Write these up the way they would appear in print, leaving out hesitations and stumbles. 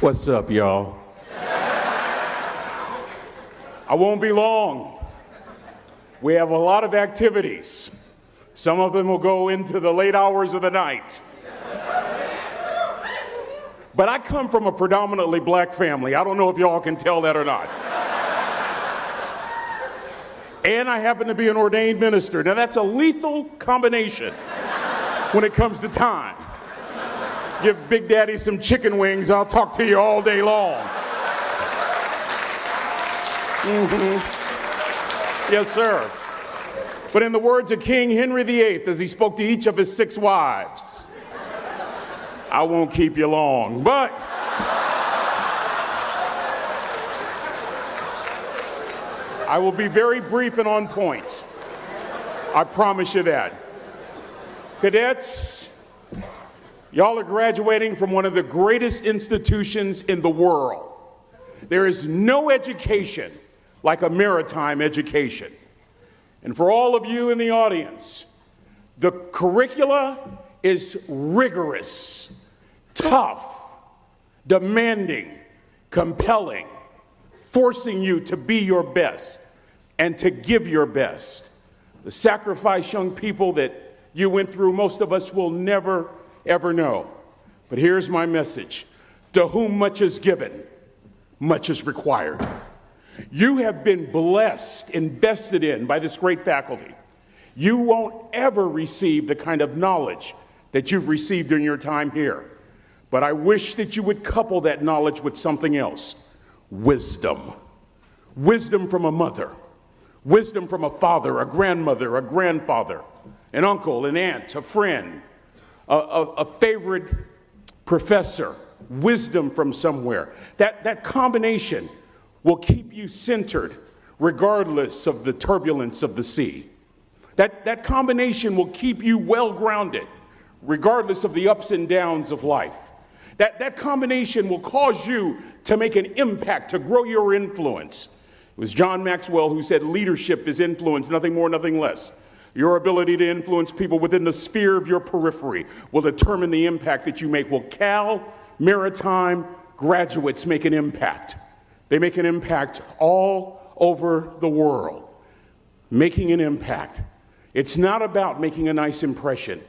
What's up, y'all? I won't be long. We have a lot of activities. Some of them will go into the late hours of the night. But I come from a predominantly black family. I don't know if y'all can tell that or not. And I happen to be an ordained minister. Now that's a lethal combination when it comes to time. Give Big Daddy some chicken wings, I'll talk to you all day long. Yes, sir. But in the words of King Henry VIII, as he spoke to each of his 6 wives, I won't keep you long, but I will be very brief and on point. I promise you that. Cadets, y'all are graduating from one of the greatest institutions in the world. There is no education like a maritime education. And for all of you in the audience, the curricula is rigorous, tough, demanding, compelling, forcing you to be your best and to give your best. The sacrifice, young people, that you went through, most of us will never, ever know. But here's my message. To whom much is given, much is required. You have been blessed, invested in by this great faculty. You won't ever receive the kind of knowledge that you've received during your time here. But I wish that you would couple that knowledge with something else. Wisdom. Wisdom from a mother. Wisdom from a father, a grandmother, a grandfather, an uncle, an aunt, a friend, a favorite professor. Wisdom from somewhere. That combination will keep you centered regardless of the turbulence of the sea. That combination will keep you well grounded regardless of the ups and downs of life. That combination will cause you to make an impact, to grow your influence. It was John Maxwell who said leadership is influence, nothing more, nothing less. Your ability to influence people within the sphere of your periphery will determine the impact that you make. Will Cal Maritime graduates make an impact? They make an impact all over the world. Making an impact. It's not about making a nice impression.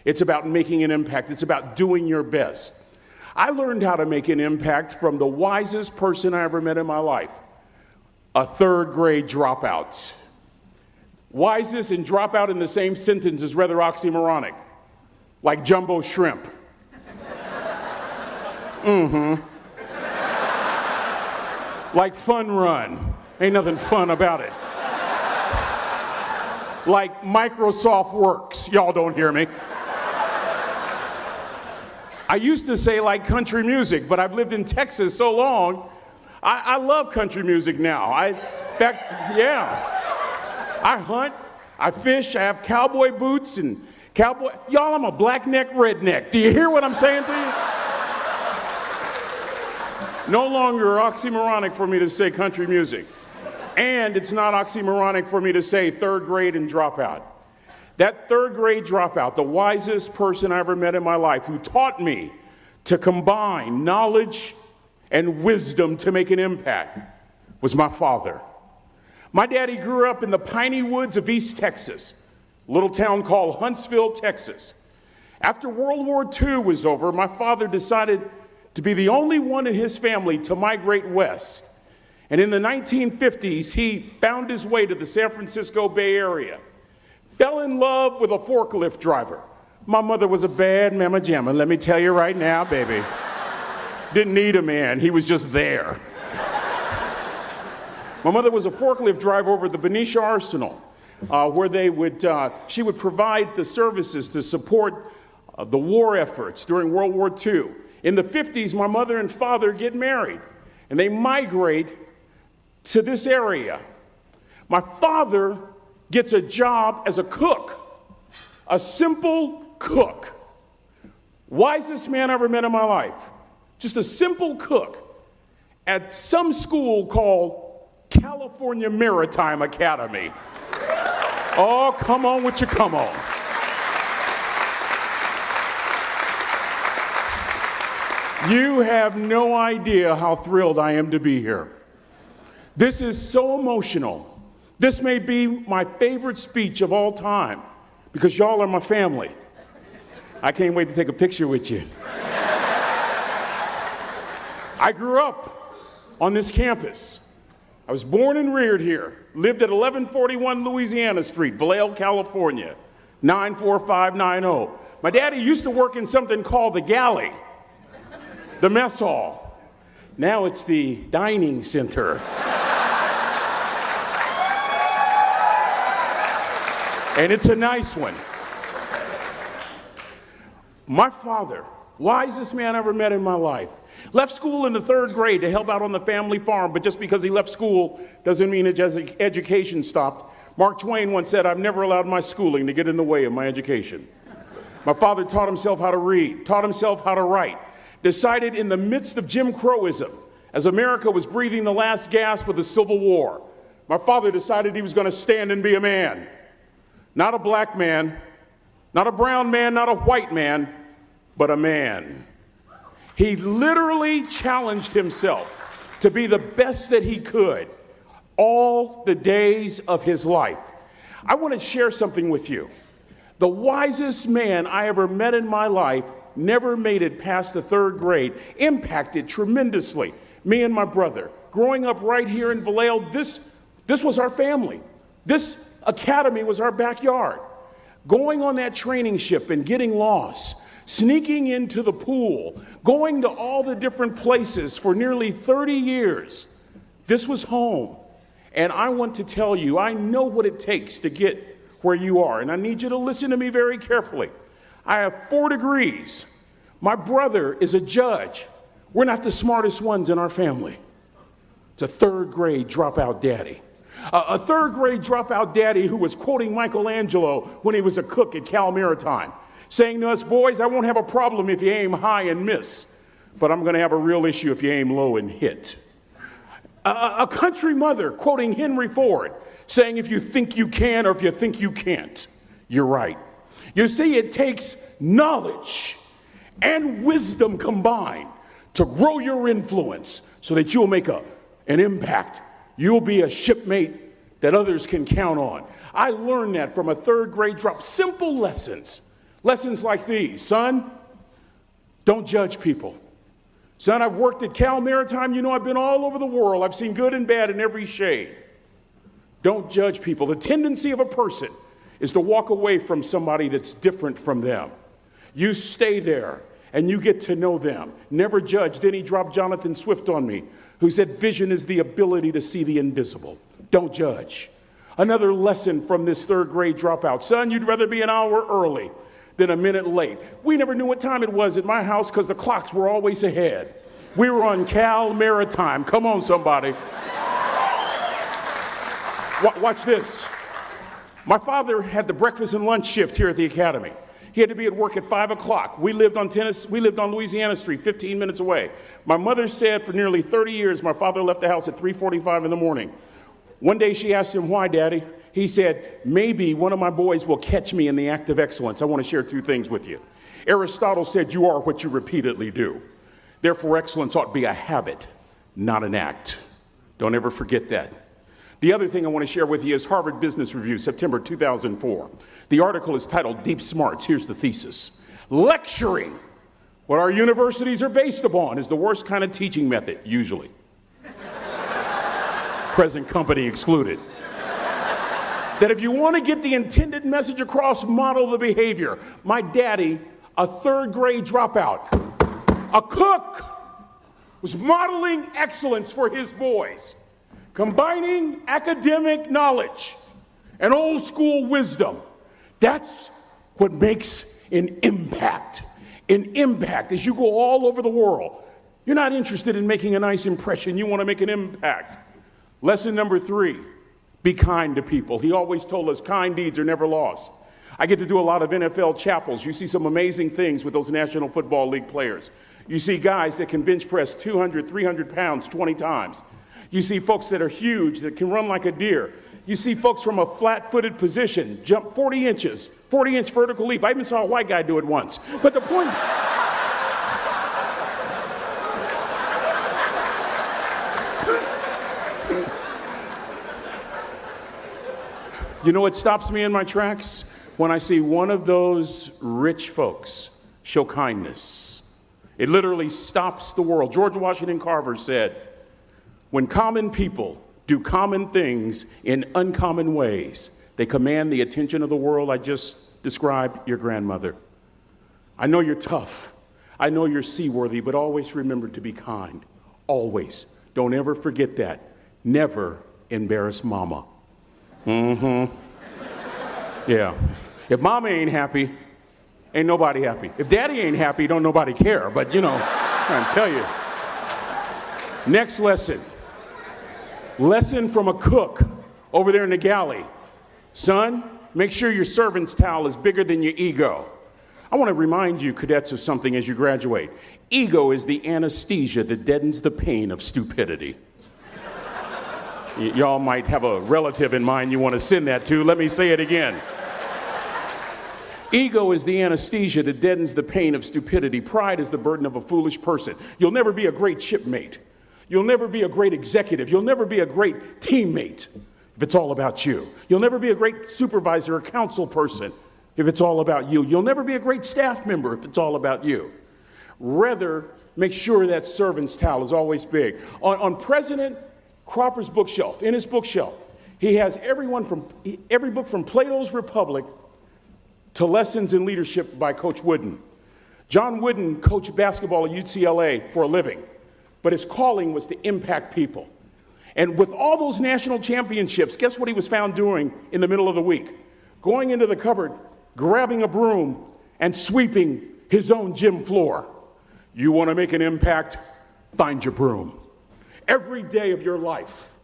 It's about making an impact. It's about doing your best. I learned how to make an impact from the wisest person I ever met in my life, a 3rd grade dropout. Wisest and dropout in the same sentence is rather oxymoronic, like jumbo shrimp. Like fun run. Ain't nothing fun about it. Like Microsoft Works. Y'all don't hear me. I used to say like country music, but I've lived in Texas so long, I love country music now. I hunt, I fish, I have cowboy boots and cowboy. Y'all, I'm a black-neck redneck. Do you hear what I'm saying to you? No longer oxymoronic for me to say country music. And it's not oxymoronic for me to say 3rd grade and dropout. That 3rd grade dropout, the wisest person I ever met in my life, who taught me to combine knowledge and wisdom to make an impact, was my father. My daddy grew up in the piney woods of East Texas, a little town called Huntsville, Texas. After World War II was over, my father decided to be the only one in his family to migrate west. And in the 1950s, he found his way to the San Francisco Bay Area. Fell in love with a forklift driver. My mother was a bad mamma jamma, let me tell you right now, baby. Didn't need a man, he was just there. My mother was a forklift driver over at the Benicia Arsenal, where she would provide the services to support the war efforts during World War II. In the 50s, my mother and father get married, and they migrate to this area. My father gets a job as a cook, a simple cook. Wisest man I ever met in my life. Just a simple cook at some school called California Maritime Academy. Oh, come on with your come on. You have no idea how thrilled I am to be here. This is so emotional. This may be my favorite speech of all time because y'all are my family. I can't wait to take a picture with you. I grew up on this campus. I was born and reared here, lived at 1141 Louisiana Street, Vallejo, California, 94590. My daddy used to work in something called the galley, the mess hall. Now it's the dining center. And it's a nice one. My father, wisest man I ever met in my life, left school in the 3rd grade to help out on the family farm, but just because he left school doesn't mean his education stopped. Mark Twain once said, "I've never allowed my schooling to get in the way of my education." My father taught himself how to read, taught himself how to write, decided in the midst of Jim Crowism, as America was breathing the last gasp of the Civil War, my father decided he was going to stand and be a man. Not a black man, not a brown man, not a white man, but a man. He literally challenged himself to be the best that he could all the days of his life. I want to share something with you. The wisest man I ever met in my life never made it past the 3rd grade, impacted tremendously me and my brother. Growing up right here in Vallejo, this was our family. This academy was our backyard. Going on that training ship and getting lost, sneaking into the pool, going to all the different places for nearly 30 years. This was home. And I want to tell you, I know what it takes to get where you are, and I need you to listen to me very carefully. I have 4 degrees. My brother is a judge. We're not the smartest ones in our family. It's a 3rd grade dropout daddy. A 3rd grade dropout daddy who was quoting Michelangelo when he was a cook at Cal Maritime, saying to us, "Boys, I won't have a problem if you aim high and miss, but I'm going to have a real issue if you aim low and hit." A country mother quoting Henry Ford, saying, "If you think you can or if you think you can't, you're right." You see, it takes knowledge and wisdom combined to grow your influence so that you'll make an impact. You'll be a shipmate that others can count on. I learned that from a 3rd grade drop. Simple lessons. Lessons like these. Son, don't judge people. Son, I've worked at Cal Maritime. You know, I've been all over the world. I've seen good and bad in every shade. Don't judge people. The tendency of a person is to walk away from somebody that's different from them. You stay there and you get to know them. Never judge. Then he dropped Jonathan Swift on me, who said vision is the ability to see the invisible. Don't judge. Another lesson from this 3rd grade dropout. Son, you'd rather be an hour early than a minute late. We never knew what time it was at my house because the clocks were always ahead. We were on Cal Maritime. Come on, somebody. Watch this. My father had the breakfast and lunch shift here at the academy. He had to be at work at 5 o'clock. We lived on Louisiana Street, 15 minutes away. My mother said for nearly 30 years, my father left the house at 3:45 in the morning. One day she asked him, "Why, Daddy?" He said, "Maybe one of my boys will catch me in the act of excellence." I want to share 2 things with you. Aristotle said, "You are what you repeatedly do." Therefore, excellence ought to be a habit, not an act. Don't ever forget that. The other thing I want to share with you is Harvard Business Review, September 2004. The article is titled Deep Smarts. Here's the thesis. Lecturing, what our universities are based upon, is the worst kind of teaching method, usually. Present company excluded. That if you want to get the intended message across, model the behavior. My daddy, a 3rd grade dropout, a cook, was modeling excellence for his boys, combining academic knowledge and old school wisdom. That's what makes an impact. An impact as you go all over the world. You're not interested in making a nice impression. You want to make an impact. Lesson number 3, be kind to people. He always told us kind deeds are never lost. I get to do a lot of NFL chapels. You see some amazing things with those National Football League players. You see guys that can bench press 200, 300 pounds 20 times. You see folks that are huge, that can run like a deer. You see folks from a flat-footed position jump 40 inches, 40-inch vertical leap. I even saw a white guy do it once. But the point... You know what stops me in my tracks? When I see one of those rich folks show kindness. It literally stops the world. George Washington Carver said, when common people do common things in uncommon ways, they command the attention of the world. I just described your grandmother. I know you're tough. I know you're seaworthy, but always remember to be kind. Always. Don't ever forget that. Never embarrass mama. Mm-hmm. Yeah. If mama ain't happy, ain't nobody happy. If daddy ain't happy, don't nobody care. But you know, I'm trying to tell you. Next lesson. Lesson from a cook over there in the galley. Son, make sure your servant's towel is bigger than your ego. I want to remind you, cadets, of something as you graduate. Ego is the anesthesia that deadens the pain of stupidity. Y'all might have a relative in mind you want to send that to. Let me say it again. Ego is the anesthesia that deadens the pain of stupidity. Pride is the burden of a foolish person. You'll never be a great shipmate. You'll never be a great executive. You'll never be a great teammate if it's all about you. You'll never be a great supervisor or council person if it's all about you. You'll never be a great staff member if it's all about you. Rather, make sure that servant's towel is always big. On President Cropper's bookshelf, in his bookshelf, he has every book from Plato's Republic to Lessons in Leadership by Coach Wooden. John Wooden coached basketball at UCLA for a living, but his calling was to impact people. And with all those national championships, guess what he was found doing in the middle of the week? Going into the cupboard, grabbing a broom, and sweeping his own gym floor. You want to make an impact? Find your broom. Every day of your life,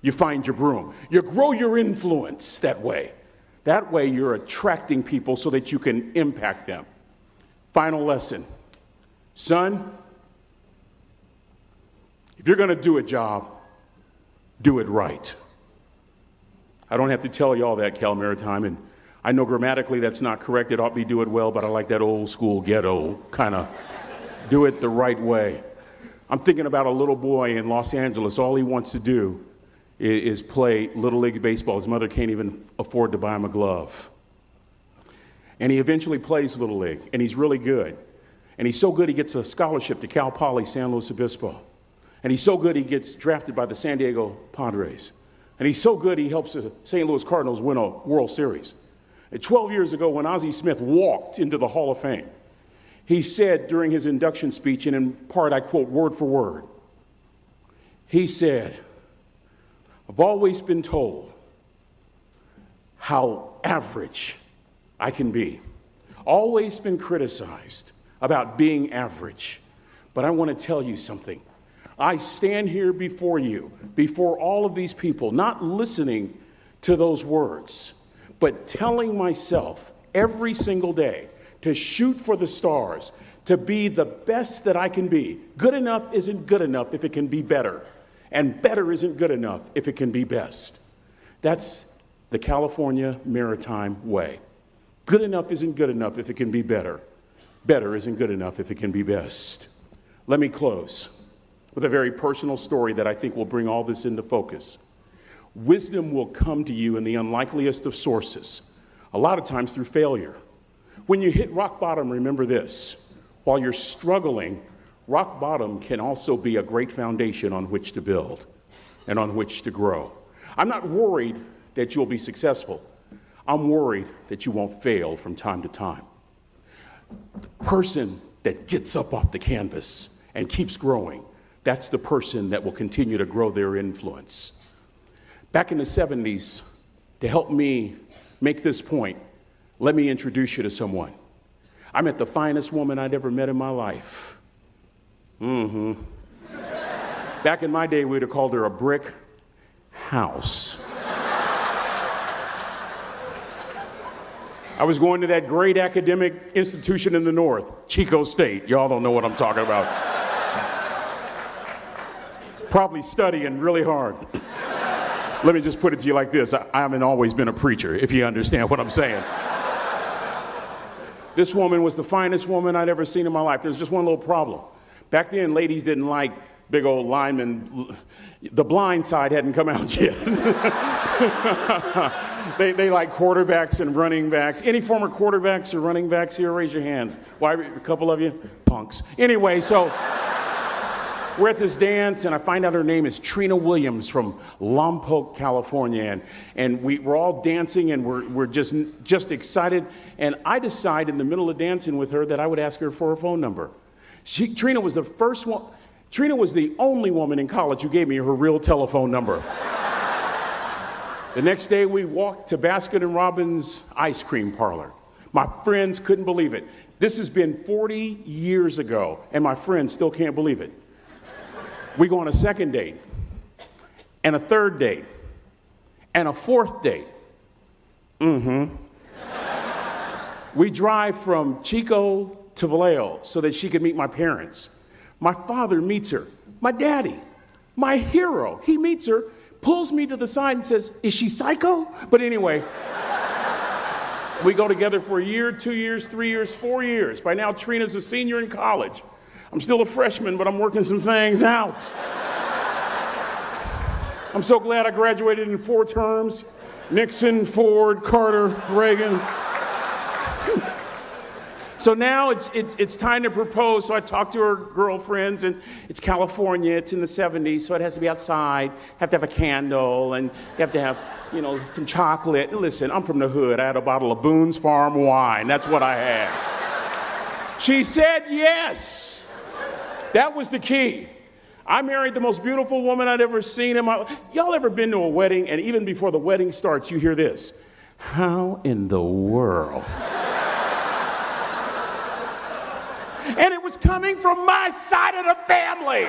you find your broom. You grow your influence that way. That way you're attracting people so that you can impact them. Final lesson. Son, if you're going to do a job, do it right. I don't have to tell you all that, Cal Maritime, and I know grammatically that's not correct. It ought to be do it well, but I like that old school ghetto kind of do it the right way. I'm thinking about a little boy in Los Angeles. All he wants to do is play Little League baseball. His mother can't even afford to buy him a glove. And he eventually plays Little League, and he's really good. And he's so good he gets a scholarship to Cal Poly San Luis Obispo. And he's so good he gets drafted by the San Diego Padres. And he's so good he helps the St. Louis Cardinals win a World Series. 12 years ago, when Ozzie Smith walked into the Hall of Fame, he said during his induction speech, and in part I quote word for word, he said, I've always been told how average I can be. Always been criticized about being average. But I want to tell you something. I stand here before you, before all of these people, not listening to those words, but telling myself every single day to shoot for the stars, to be the best that I can be. Good enough isn't good enough if it can be better. And better isn't good enough if it can be best. That's the California Maritime way. Good enough isn't good enough if it can be better. Better isn't good enough if it can be best. Let me close with a very personal story that I think will bring all this into focus. Wisdom will come to you in the unlikeliest of sources, a lot of times through failure. When you hit rock bottom, remember this. While you're struggling, rock bottom can also be a great foundation on which to build and on which to grow. I'm not worried that you'll be successful. I'm worried that you won't fail from time to time. The person that gets up off the canvas and keeps growing, that's the person that will continue to grow their influence. Back in the 70s, to help me make this point, let me introduce you to someone. I met the finest woman I'd ever met in my life. Back in my day, we'd have called her a brick house. I was going to that great academic institution in the north, Chico State. Y'all don't know what I'm talking about. Probably studying really hard. Let me just put it to you like this. I haven't always been a preacher, if you understand what I'm saying. This woman was the finest woman I'd ever seen in my life. There's just one little problem. Back then, ladies didn't like big old linemen. The Blind Side hadn't come out yet. They like quarterbacks and running backs. Any former quarterbacks or running backs here, raise your hands. Why, a couple of you? Punks. Anyway, so we're at this dance, and I find out her name is Trina Williams from Lompoc, California, and we're all dancing, and we're just excited. And I decide in the middle of dancing with her that I would ask her for her phone number. Trina was the first one. Trina was the only woman in college who gave me her real telephone number. The next day, we walked to Baskin & Robbins ice cream parlor. My friends couldn't believe it. This has been 40 years ago, and my friends still can't believe it. We go on a second date, and a third date, and a fourth date. We drive from Chico to Vallejo so that she could meet my parents. My father meets her. My daddy, my hero, he meets her, pulls me to the side and says, "Is she psycho?" But anyway, we go together for a year, 2 years, 3 years, 4 years. By now, Trina's a senior in college. I'm still a freshman, but I'm working some things out. I'm so glad I graduated in 4 terms. Nixon, Ford, Carter, Reagan. So now it's time to propose. So I talk to her girlfriends, and it's California. It's in the 70s, so it has to be outside. Have to have a candle, and you have to have, some chocolate. Listen, I'm from the hood. I had a bottle of Boone's Farm wine. That's what I had. She said yes. That was the key. I married the most beautiful woman I'd ever seen in my life. Y'all ever been to a wedding, and even before the wedding starts, you hear this? How in the world? And it was coming from my side of the family.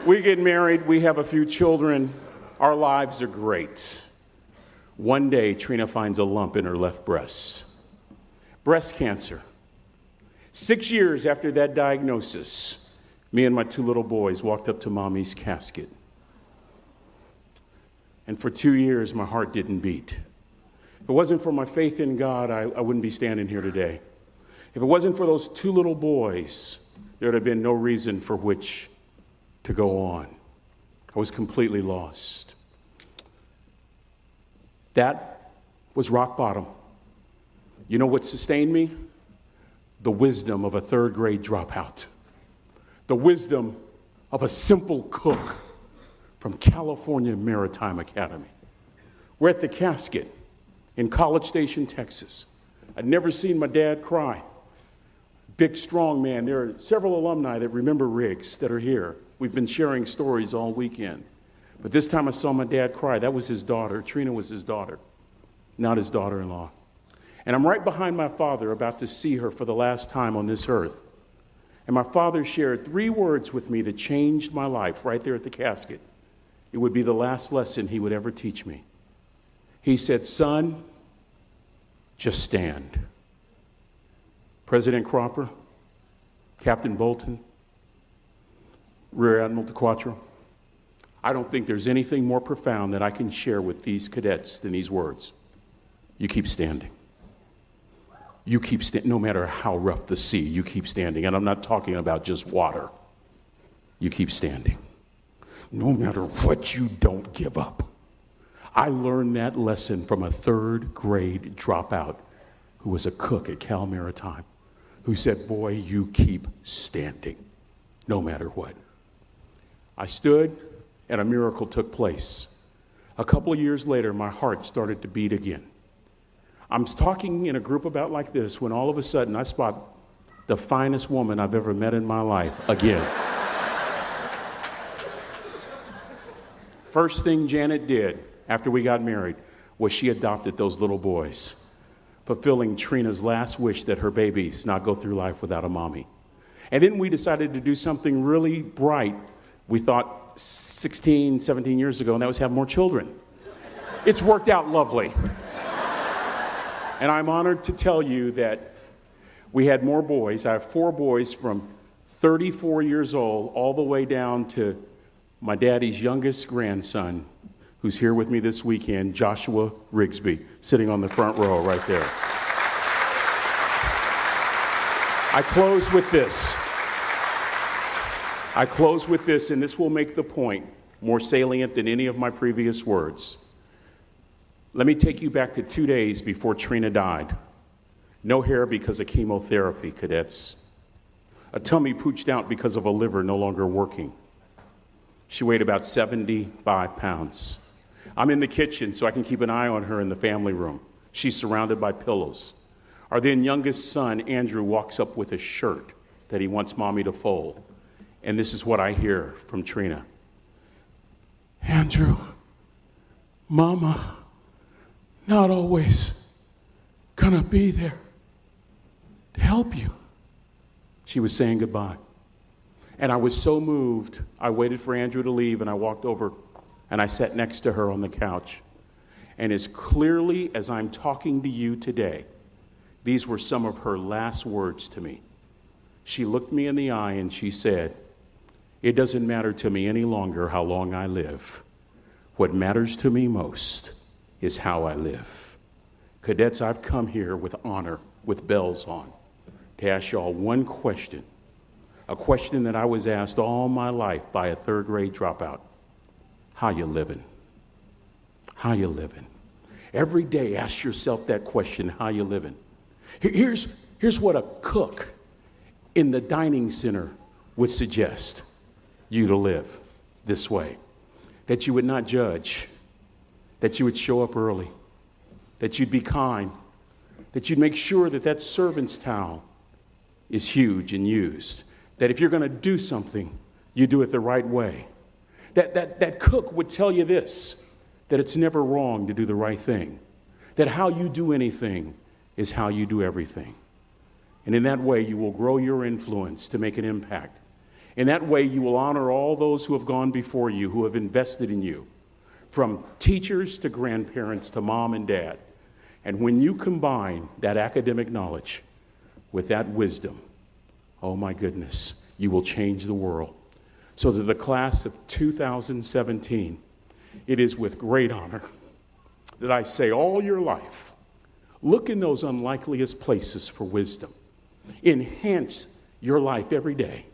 We get married, we have a few children, our lives are great. One day, Trina finds a lump in her left breast. Breast cancer. 6 years after that diagnosis, me and my 2 little boys walked up to Mommy's casket. And for 2 years, my heart didn't beat. If it wasn't for my faith in God, I wouldn't be standing here today. If it wasn't for those 2 little boys, there would have been no reason for which to go on. I was completely lost. That was rock bottom. You know what sustained me? The wisdom of a 3rd grade dropout. The wisdom of a simple cook from California Maritime Academy. We're at the casket in College Station, Texas. I'd never seen my dad cry. Big, strong man. There are several alumni that remember Riggs that are here. We've been sharing stories all weekend. But this time I saw my dad cry. That was his daughter. Trina was his daughter, not his daughter-in-law. And I'm right behind my father, about to see her for the last time on this earth. And my father shared 3 words with me that changed my life right there at the casket. It would be the last lesson he would ever teach me. He said, "Son, just stand." President Cropper, Captain Bolton, Rear Admiral DeQuatro, I don't think there's anything more profound that I can share with these cadets than these words. You keep standing. You keep standing, no matter how rough the sea, you keep standing. And I'm not talking about just water. You keep standing. No matter what, you don't give up. I learned that lesson from a 3rd grade dropout who was a cook at Cal Maritime, who said, "Boy, you keep standing, no matter what." I stood, and a miracle took place. A couple of years later, my heart started to beat again. I'm talking in a group about like this when all of a sudden I spot the finest woman I've ever met in my life again. First thing Janet did after we got married was she adopted those little boys, fulfilling Trina's last wish that her babies not go through life without a mommy. And then we decided to do something really bright. We thought 16, 17 years ago, and that was have more children. It's worked out lovely. And I'm honored to tell you that we had more boys. I have 4 boys from 34 years old all the way down to my daddy's youngest grandson, who's here with me this weekend, Joshua Rigsby, sitting on the front row right there. I close with this. I close with this, and this will make the point more salient than any of my previous words. Let me take you back to 2 days before Trina died. No hair because of chemotherapy, cadets. A tummy pooched out because of a liver no longer working. She weighed about 75 pounds. I'm in the kitchen so I can keep an eye on her in the family room. She's surrounded by pillows. Our then youngest son, Andrew, walks up with a shirt that he wants mommy to fold. And this is what I hear from Trina. Andrew, Mama, not always gonna be there to help you. She was saying goodbye. And I was so moved, I waited for Andrew to leave, and I walked over and I sat next to her on the couch. And as clearly as I'm talking to you today, these were some of her last words to me. She looked me in the eye and she said, "It doesn't matter to me any longer how long I live. What matters to me most is how I live." Cadets, I've come here with honor, with bells on, to ask y'all one question, a question that I was asked all my life by a third-grade dropout. How you living? How you living? Every day ask yourself that question, how you living? Here's what a cook in the dining center would suggest you to live this way. That you would not judge, that you would show up early, that you'd be kind, that you'd make sure that that servant's towel is huge and used, that if you're going to do something, you do it the right way. That cook would tell you this, that it's never wrong to do the right thing, that how you do anything is how you do everything. And in that way, you will grow your influence to make an impact. In that way, you will honor all those who have gone before you, who have invested in you, from teachers to grandparents to mom and dad. And when you combine that academic knowledge with that wisdom, oh my goodness, you will change the world. So to the class of 2017, it is with great honor that I say all your life, look in those unlikeliest places for wisdom. Enhance your life every day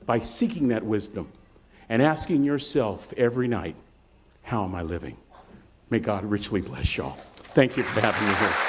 by seeking that wisdom and asking yourself every night, how am I living? May God richly bless y'all. Thank you for having me here.